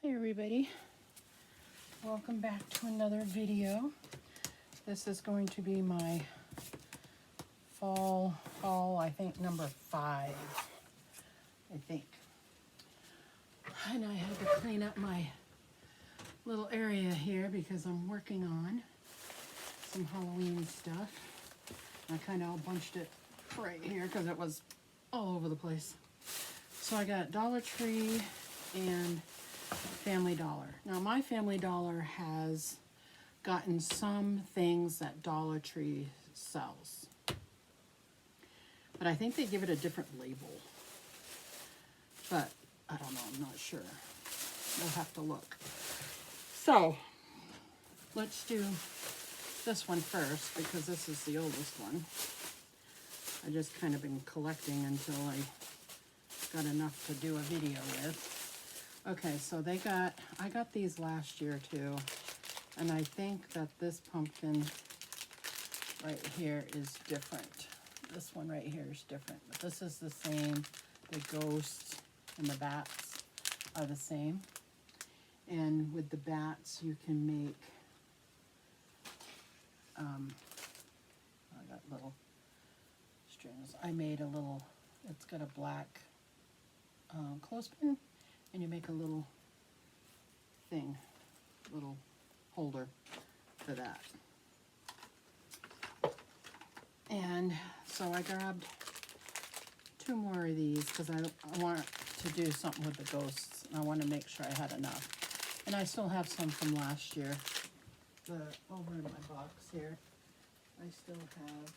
Hi everybody, welcome back to another video. This is going to be my fall haul, I think number 5, I think. And I had to clean up my little area here because I'm working on some Halloween stuff. I kind of all bunched it right here because it was all over the place. So I got Dollar Tree and Family Dollar. Now my Family Dollar has gotten some things that Dollar Tree sells, but I think they give it a different label, but I don't know, I'm not sure. We'll have to look. So let's do this one first because this is the oldest one. I just kind of been collecting until I got enough to do a video with. Okay, so I got these last year too, and I think that this pumpkin right here is different. This one right here is different, but this is the same. The ghosts and the bats are the same. And with the bats, you can make, I got little strings. I made a little, it's got a black clothespin, and you make a little thing, little holder for that. And so I grabbed 2 more of these because I want to do something with the ghosts, and I want to make sure I had enough. And I still have some from last year. Over in my box here, I still have,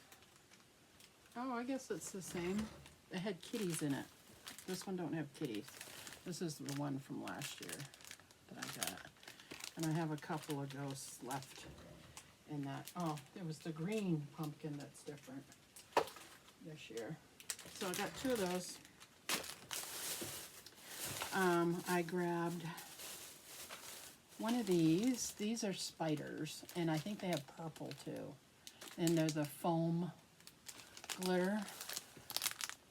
oh, I guess it's the same. It had kitties in it. This one don't have kitties. This is the one from last year that I got. And I have a couple of ghosts left in that. Oh, there was the green pumpkin that's different this year. So I got 2 of those. I grabbed one of these. These are spiders, and I think they have purple too. And there's a foam glitter.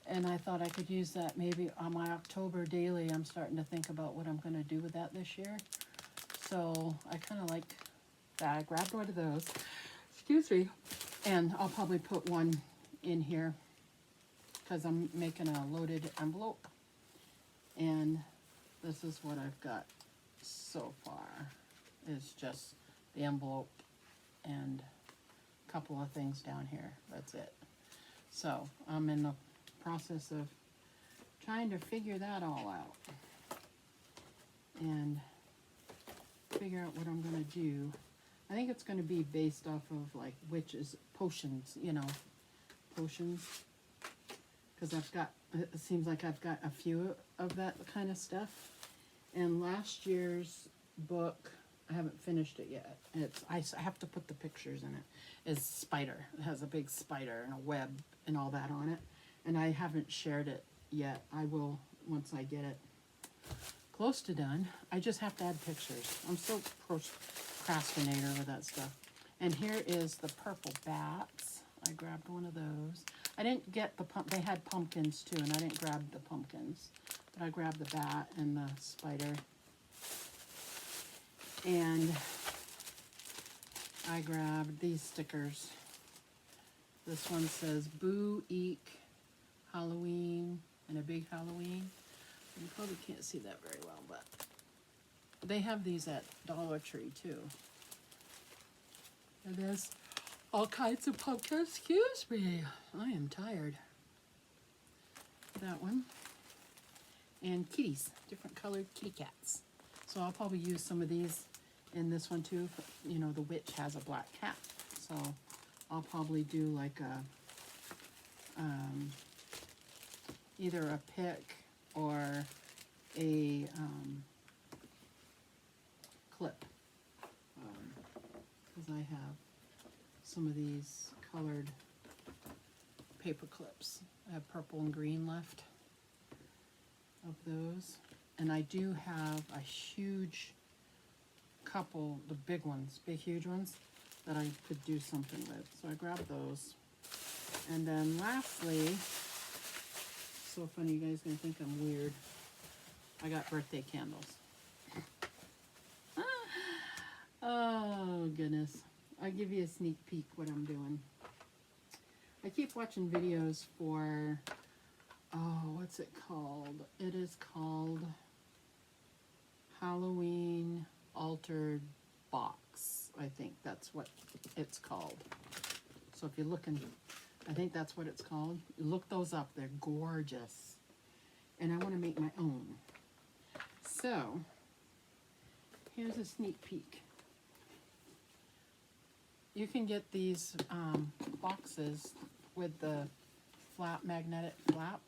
And I thought I could use that maybe on my October daily. I'm starting to think about what I'm going to do with that this year. So I kind of like that. I grabbed one of those. Excuse me. And I'll probably put one in here because I'm making a loaded envelope. And this is what I've got so far. It's just the envelope and a couple of things down here. That's it. So I'm in the process of trying to figure that all out and figure out what I'm going to do. I think it's going to be based off of like witches, potions, you know, potions, because it seems like I've got a few of that kind of stuff. And last year's book, I haven't finished it yet. I have to put the pictures in it. Is spider. It has a big spider and a web and all that on it. And I haven't shared it yet. I will once I get it close to done. I just have to add pictures. I'm so procrastinator with that stuff. And here is the purple bats. I grabbed one of those. I didn't get the they had pumpkins too, and I didn't grab the pumpkins. But I grabbed the bat and the spider. And I grabbed these stickers. This one says Boo Eek Halloween and a big Halloween. You probably can't see that very well, but they have these at Dollar Tree too. And there's all kinds of pumpkins. Excuse me, I am tired. That one. And kitties, different colored kitty cats. So I'll probably use some of these in this one too. You know, the witch has a black cat. So I'll probably do like a either a pick or a clip, because I have some of these colored paper clips. I have purple and green left of those, and I do have a huge couple, the big ones, big huge ones that I could do something with. So I grabbed those. And then lastly, so funny, you guys are gonna think I'm weird, I got birthday candles. Oh, goodness. I'll give you a sneak peek what I'm doing. I keep watching videos for, oh, what's it called? It is called Halloween Altered Box. I think that's what it's called. So if you're looking, I think that's what it's called. Look those up. They're gorgeous. And I want to make my own. So, here's a sneak peek. You can get these boxes with the flap, magnetic flap.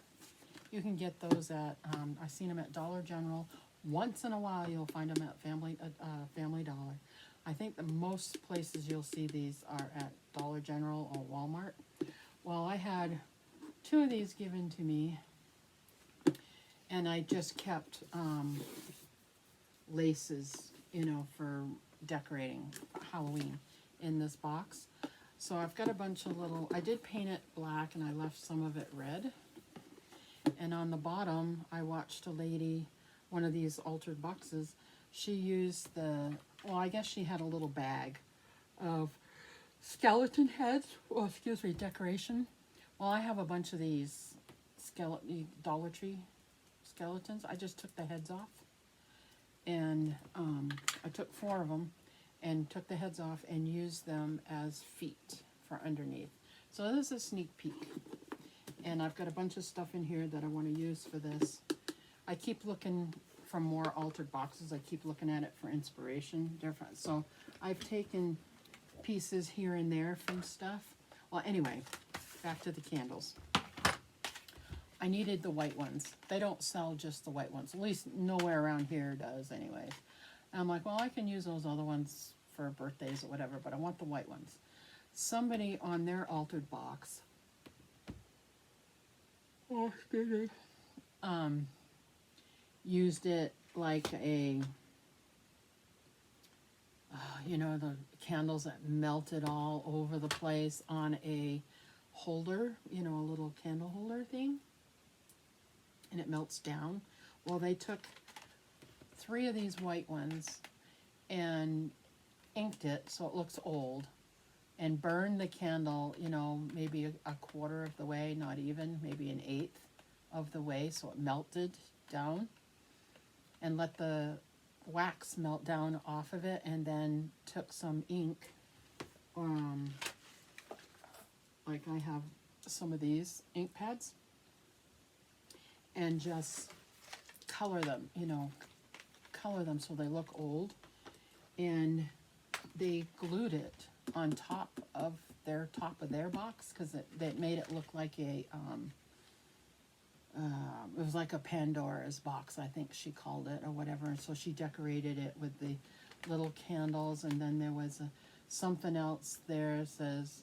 You can get those at, I've seen them at Dollar General. Once in a while you'll find them at Family Dollar. I think the most places you'll see these are at Dollar General or Walmart. Well, I had 2 of these given to me, and I just kept laces, you know, for decorating Halloween in this box. So I've got a bunch of little, I did paint it black and I left some of it red. And on the bottom, I watched a lady, one of these altered boxes, she used the, well, I guess she had a little bag of skeleton heads, well, excuse me, decoration. Well, I have a bunch of these Dollar Tree skeletons. I just took the heads off. And I took 4 of them and took the heads off and used them as feet for underneath. So this is a sneak peek. And I've got a bunch of stuff in here that I want to use for this. I keep looking for more altered boxes. I keep looking at it for inspiration. Different. So I've taken pieces here and there from stuff. Well, anyway, back to the candles. I needed the white ones. They don't sell just the white ones. At least nowhere around here does anyway. And I'm like, well, I can use those other ones for birthdays or whatever, but I want the white ones. Somebody on their altered box, oh, excuse me, used it like a, you know, the candles that melted all over the place on a holder, you know, a little candle holder thing. And it melts down. Well, they took 3 of these white ones and inked it so it looks old and burned the candle, you know, maybe a quarter of the way, not even, maybe an 1/8 of the way, so it melted down, and let the wax melt down off of it, and then took some ink, like I have some of these ink pads, and just color them, you know, color them so they look old. And they glued it on top of their box, because it made it look like a, it was like a Pandora's box, I think she called it, or whatever. And so she decorated it with the little candles, and then there was something else there that says,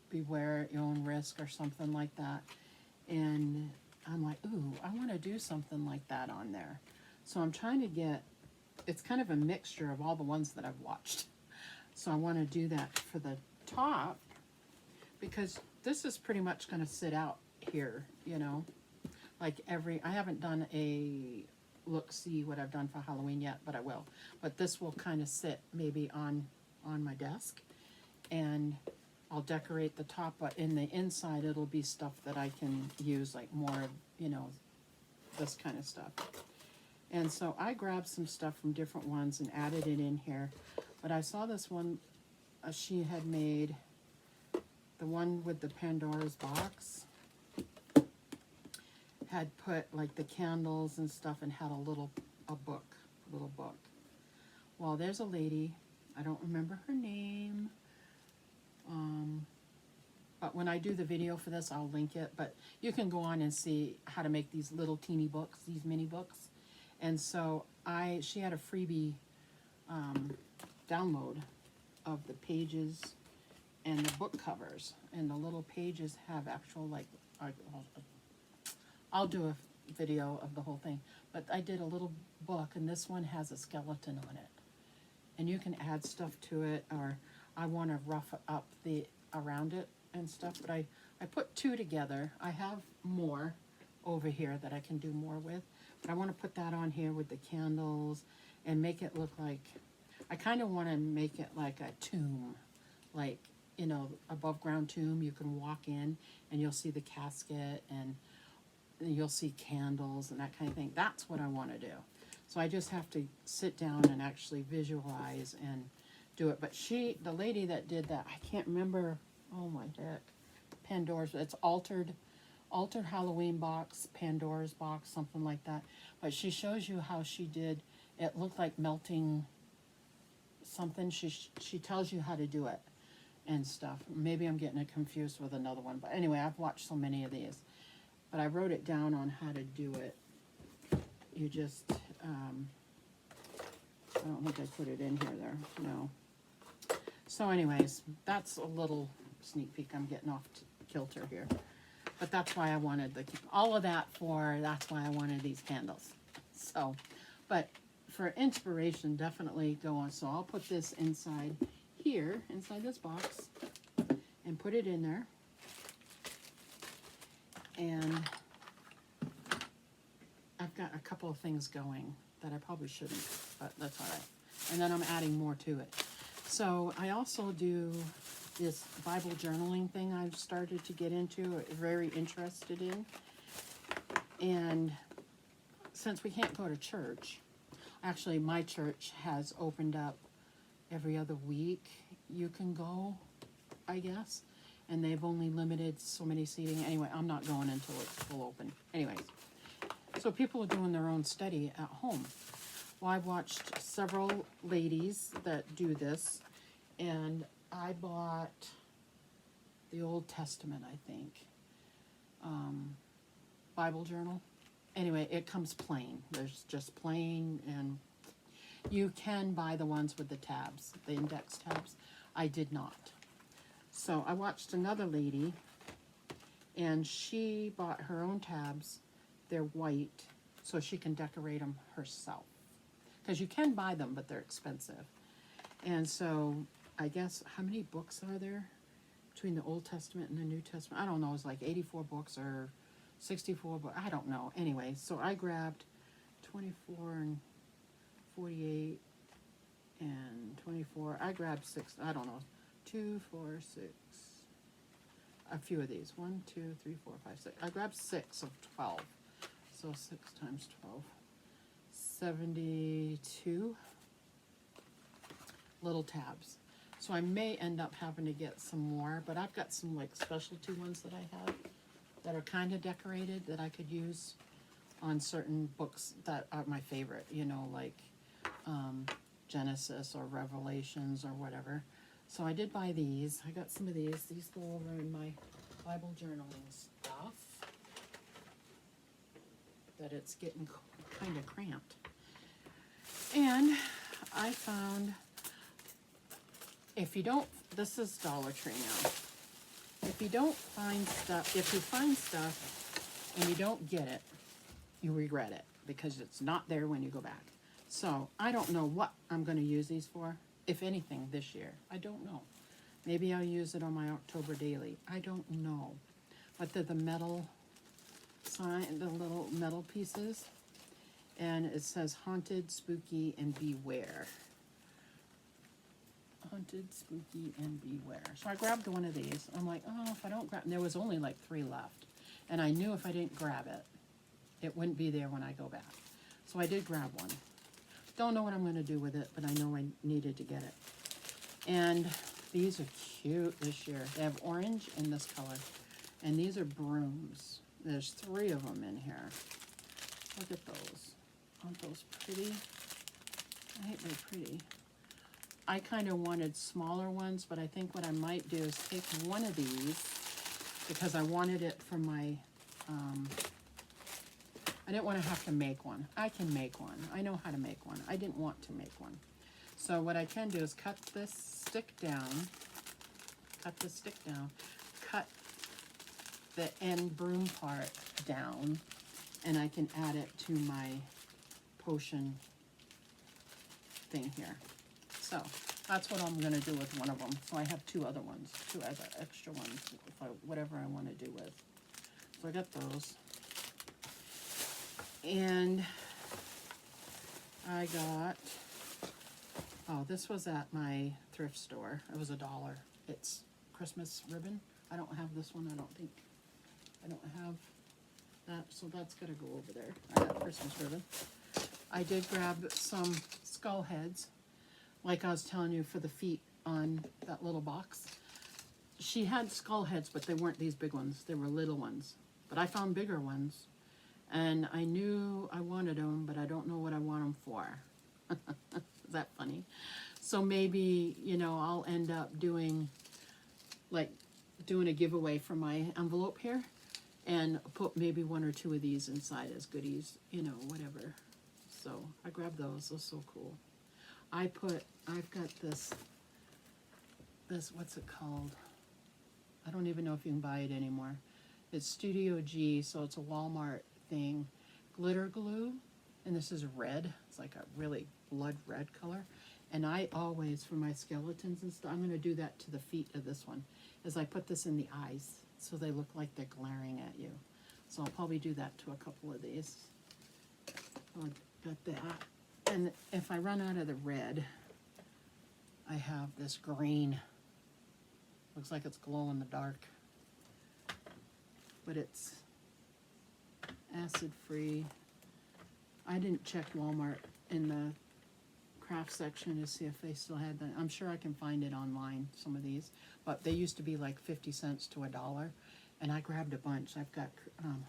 beware at your own risk, or something like that. And I'm like, ooh, I want to do something like that on there. So I'm trying to get, it's kind of a mixture of all the ones that I've watched. So I want to do that for the top, because this is pretty much going to sit out here, you know. Like I haven't done a look-see what I've done for Halloween yet, but I will. But this will kind of sit maybe on my desk. And I'll decorate the top, but in the inside it'll be stuff that I can use, like more, you know, this kind of stuff. And so I grabbed some stuff from different ones and added it in here. But I saw this one, she had made, the one with the Pandora's box, had put like the candles and stuff, and had a little book. Well, there's a lady, I don't remember her name, but when I do the video for this, I'll link it. But you can go on and see how to make these little teeny books, these mini books. And so she had a freebie download of the pages and the book covers. And the little pages have actual, like, I'll do a video of the whole thing. But I did a little book, and this one has a skeleton on it. And you can add stuff to it, or I want to rough up around it and stuff. But I put 2 together. I have more over here that I can do more with. But I want to put that on here with the candles and make it look like, I kind of want to make it like a tomb, like, you know, above ground tomb. You can walk in and you'll see the casket and you'll see candles and that kind of thing. That's what I want to do. So I just have to sit down and actually visualize and do it. But the lady that did that, I can't remember, oh my heck, Pandora's, it's altered Halloween box, Pandora's box, something like that. But she shows you how she did, it looked like melting something. She tells you how to do it and stuff. Maybe I'm getting it confused with another one. But anyway, I've watched so many of these. But I wrote it down on how to do it. You just, I don't think I put it in here there, no. So anyways, that's a little sneak peek. I'm getting off kilter here. But that's why I wanted all of that that's why I wanted these candles. So, but for inspiration, definitely go on. So I'll put this inside here, inside this box, and put it in there. And I've got a couple of things going that I probably shouldn't, but that's all right. And then I'm adding more to it. So I also do this Bible journaling thing I've started to get into, very interested in. And since we can't go to church, actually my church has opened up every other week. You can go, I guess. And they've only limited so many seating. Anyway, I'm not going until it's full open. Anyways, so people are doing their own study at home. Well, I've watched several ladies that do this, and I bought the Old Testament, I think, Bible journal. Anyway, it comes plain. There's just plain, and you can buy the ones with the tabs, the index tabs. I did not. So I watched another lady, and she bought her own tabs. They're white, so she can decorate them herself. Because you can buy them, but they're expensive. And so I guess, how many books are there between the Old Testament and the New Testament? I don't know, it's like 84 books or 64 books, I don't know. Anyway, so I grabbed 24 and 48 and 24. I grabbed 6, I don't know, 2, 4, 6, a few of these. 1, 2, 3, 4, 5, 6. I grabbed 6 of 12. So 6 times 12. 72 little tabs. So I may end up having to get some more, but I've got some like specialty ones that I have that are kind of decorated that I could use on certain books that are my favorite, you know, like Genesis or Revelations or whatever. So I did buy these. I got some of these. These go over in my Bible journaling stuff. That it's getting kind of cramped. And I found, if you don't, this is Dollar Tree now. If you don't find stuff, if you find stuff and you don't get it, you regret it because it's not there when you go back. So I don't know what I'm going to use these for, if anything, this year. I don't know. Maybe I'll use it on my October daily. I don't know. But they're the metal sign, the little metal pieces. And it says haunted, spooky, and beware. Haunted, spooky, and beware. So I grabbed one of these. I'm like, oh, if I don't grab, and there was only like 3 left. And I knew if I didn't grab it, it wouldn't be there when I go back. So I did grab one. Don't know what I'm going to do with it, but I know I needed to get it. And these are cute this year. They have orange in this color. And these are brooms. There's 3 of them in here. Look at those. Aren't those pretty? I think they're pretty. I kind of wanted smaller ones, but I think what I might do is take one of these because I wanted it for my, I didn't want to have to make one. I can make one. I know how to make one. I didn't want to make one. So what I can do is cut this stick down, cut the end broom part down, and I can add it to my potion thing here. So that's what I'm going to do with one of them. So I have 2 other ones, 2 other extra ones, whatever I want to do with. So I got those. And I got Oh, this was at my thrift store. It was $1. It's Christmas ribbon. I don't have this one, I don't think. I don't have that, so that's gotta go over there. I got Christmas ribbon. I did grab some skull heads, like I was telling you for the feet on that little box. She had skull heads, but they weren't these big ones. They were little ones. But I found bigger ones. And I knew I wanted them, but I don't know what I want them for. Is that funny? So maybe, you know, I'll end up doing a giveaway for my envelope here and put maybe 1 or 2 of these inside as goodies, you know, whatever. So I grabbed those. Those are so cool. I've got this, what's it called? I don't even know if you can buy it anymore. It's Studio G, so it's a Walmart thing. Glitter glue, and this is red. It's like a really blood red color. And I always, for my skeletons and stuff, I'm going to do that to the feet of this one, is I put this in the eyes so they look like they're glaring at you. So I'll probably do that to a couple of these. I'll got that. And if I run out of the red, I have this green. Looks like it's glow in the dark. But it's acid free. I didn't check Walmart in the craft section to see if they still had that. I'm sure I can find it online, some of these, but they used to be like 50 cents to $1, and I grabbed a bunch. I've got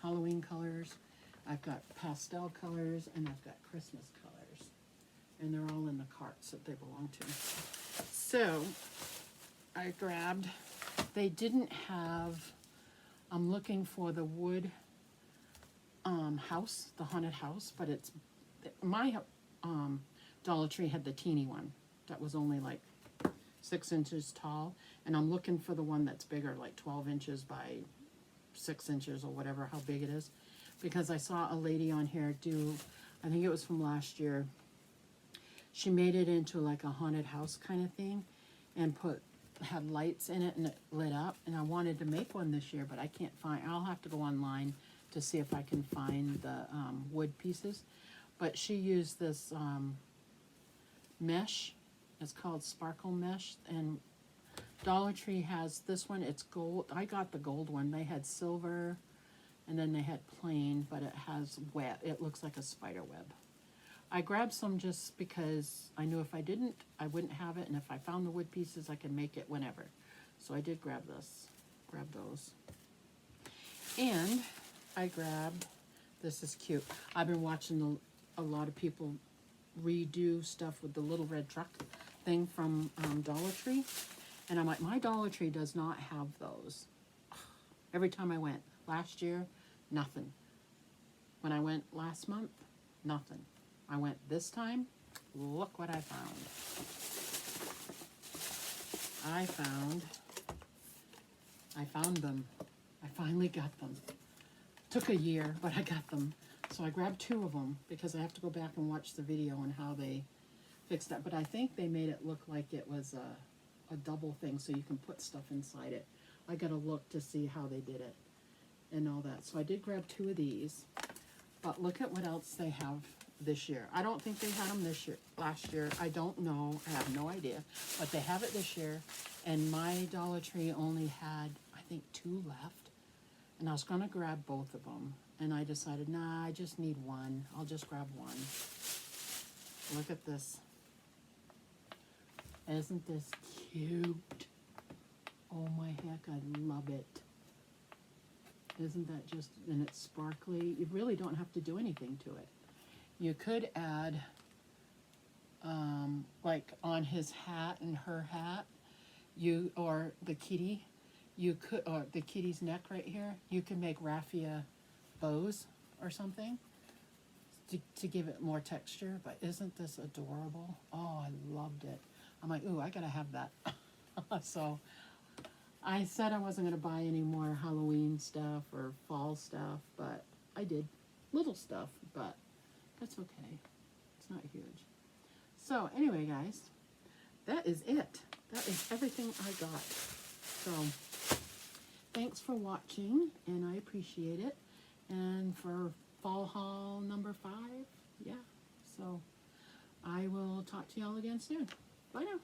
Halloween colors, I've got pastel colors, and I've got Christmas colors, and they're all in the carts that they belong to. So I grabbed, they didn't have, I'm looking for the wood house, the haunted house, but it's, my Dollar Tree had the teeny one that was only like 6 inches tall, and I'm looking for the one that's bigger, like 12 inches by 6 inches or whatever, how big it is, because I saw a lady on here do, I think it was from last year, she made it into like a haunted house kind of thing and had lights in it and it lit up, and I wanted to make one this year, but I can't find, I'll have to go online to see if I can find the wood pieces. But she used this mesh. It's called sparkle mesh, and Dollar Tree has this one. It's gold. I got the gold one. They had silver, and then they had plain, but it has web. It looks like a spider web. I grabbed some just because I knew if I didn't, I wouldn't have it, and if I found the wood pieces, I could make it whenever. So I did grab those. And I grabbed, this is cute. I've been watching a lot of people redo stuff with the little red truck thing from Dollar Tree. And I'm like, my Dollar Tree does not have those. Every time I went. Last year, nothing. When I went last month, nothing. I went this time, look what I found. I found them. I finally got them. Took a year, but I got them. So I grabbed 2 of them because I have to go back and watch the video on how they fixed that. But I think they made it look like it was a double thing so you can put stuff inside it. I gotta look to see how they did it and all that. So I did grab 2 of these. But look at what else they have this year. I don't think they had them last year. I don't know. I have no idea. But they have it this year. And my Dollar Tree only had, I think, 2 left. And I was going to grab both of them. And I decided, nah, I just need one. I'll just grab one. Look at this. Isn't this cute? Oh my heck, I love it. Isn't that just, and it's sparkly. You really don't have to do anything to it. You could add, like on his hat and her hat, or the kitty, you could, or the kitty's neck right here, you can make raffia bows or something to give it more texture. But isn't this adorable? Oh, I loved it. I'm like, ooh, I gotta have that. So I said I wasn't gonna buy any more Halloween stuff or fall stuff, but I did. Little stuff, but that's okay. It's not huge. So anyway, guys, that is it. That is everything I got. So thanks for watching, and I appreciate it. And for fall haul number 5, yeah. So I will talk to y'all again soon. Bye now.